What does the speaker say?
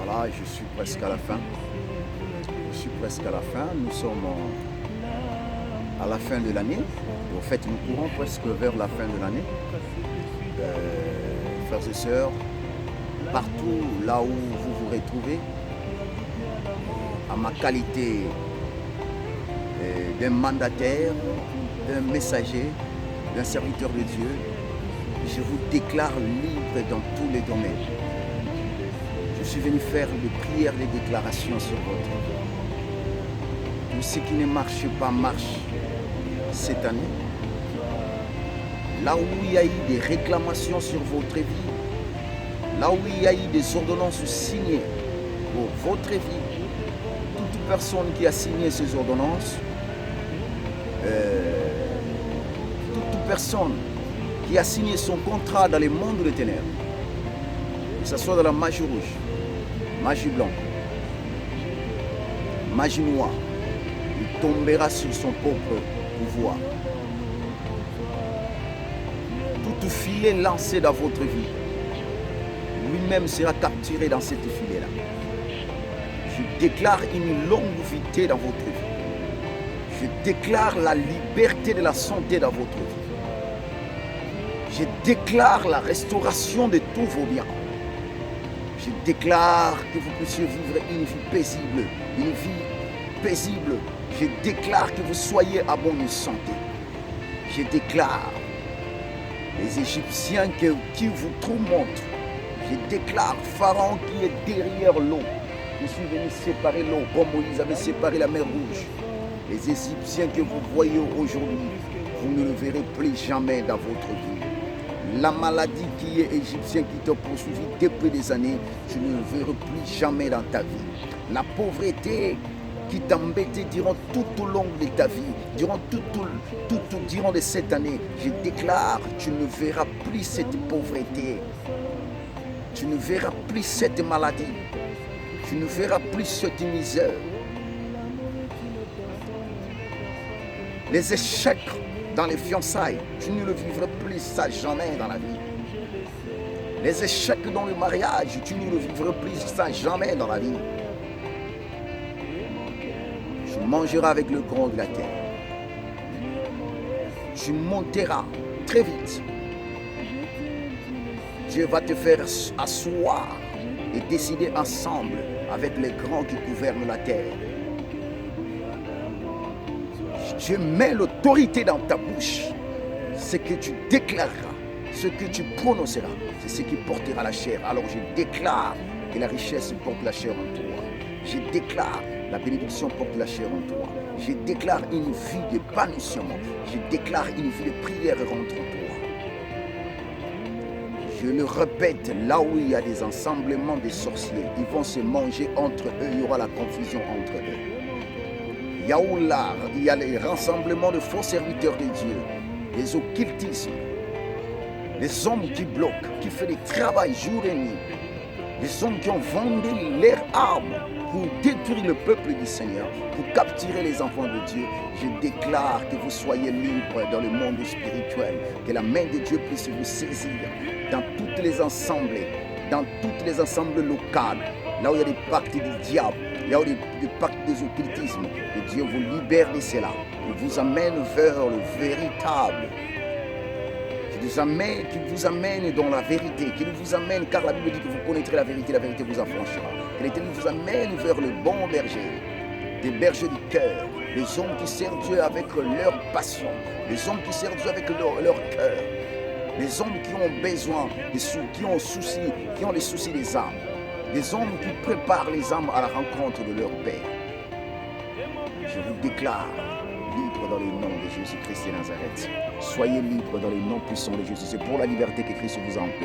Voilà, je suis presque à la fin. Je suis presque à la fin. Nous sommes à la fin de l'année. En fait, nous courons presque vers la fin de l'année. Frères et sœurs, partout là où vous vous retrouvez, à ma qualité d'un mandataire, d'un messager, d'un serviteur de Dieu, je vous déclare libre dans tous les domaines. Je suis venu faire des prières, des déclarations sur votre vie. Tout ce qui ne marche pas marche cette année. Là où il y a eu des réclamations sur votre vie, là où il y a eu des ordonnances signées pour votre vie, toute personne qui a signé ces ordonnances, toute personne qui a signé son contrat dans les mondes des ténèbres, que ce soit dans la magie rouge, magie blanche, magie noire, il tombera sur son propre pouvoir. Tout filet lancé dans votre vie, lui-même sera capturé dans cette filet-là. Je déclare une longévité dans votre vie. Je déclare la liberté de la santé dans votre vie. Je déclare la restauration de tous vos biens. Je déclare que vous puissiez vivre une vie paisible, une vie paisible. Je déclare que vous soyez à bonne santé. Je déclare les Égyptiens qui vous tourmentent. Je déclare Pharaon qui est derrière l'eau. Je suis venu séparer l'eau comme Moïse avait séparé la mer Rouge. Les Égyptiens que vous voyez aujourd'hui, vous ne le verrez plus jamais dans votre vie. La maladie qui est égyptienne, qui t'a poursuivi depuis des années, tu ne le verras plus jamais dans ta vie. La pauvreté qui t'embêtait durant tout au long de ta vie, durant de cette année, je déclare, tu ne verras plus cette pauvreté. Tu ne verras plus cette maladie. Tu ne verras plus cette misère. Les échecs dans les fiançailles, tu ne le vivras plus ça jamais dans la vie. Les échecs dans le mariage, tu ne le vivras plus ça jamais dans la vie. Tu mangeras avec le grand de la terre. Tu monteras très vite. Dieu va te faire asseoir et décider ensemble avec les grands qui gouvernent la terre. Dieu met l'autorité dans ta bouche. Ce que tu déclareras, ce que tu prononceras, c'est ce qui portera la chair. Alors je déclare que la richesse porte la chair en toi. Je déclare la bénédiction porte la chair en toi. Je déclare une vie d'épanouissement. Je déclare une vie de prière rentre en toi. Je le répète, là où il y a des ensemblements de sorciers, ils vont se manger entre eux, il y aura la confusion entre eux. Il y a les rassemblements de faux serviteurs de Dieu, les occultismes, les hommes qui bloquent, qui font des travail jour et nuit, les hommes qui ont vendu leurs armes pour détruire le peuple du Seigneur, pour capturer les enfants de Dieu. Je déclare que vous soyez libres dans le monde spirituel, que la main de Dieu puisse vous saisir dans toutes les assemblées, locales, là où il y a des pactes du diable, là où il y a des pactes des occultismes, que Dieu vous libère de cela, qu'il vous amène vers le véritable, qu'il vous amène dans la vérité, qu'il vous amène, car la Bible dit que vous connaîtrez la vérité vous affranchira, que l'Éternel vous amène vers le bon berger, des bergers du cœur, les hommes qui servent Dieu avec leur passion, les hommes qui servent Dieu avec leur cœur, les hommes qui ont besoin, qui ont les soucis des âmes, les hommes qui préparent les âmes à la rencontre de leur Père. Je vous déclare libre dans le nom de Jésus-Christ de Nazareth. Soyez libre dans le nom puissant de Jésus. C'est pour la liberté que Christ vous empêche.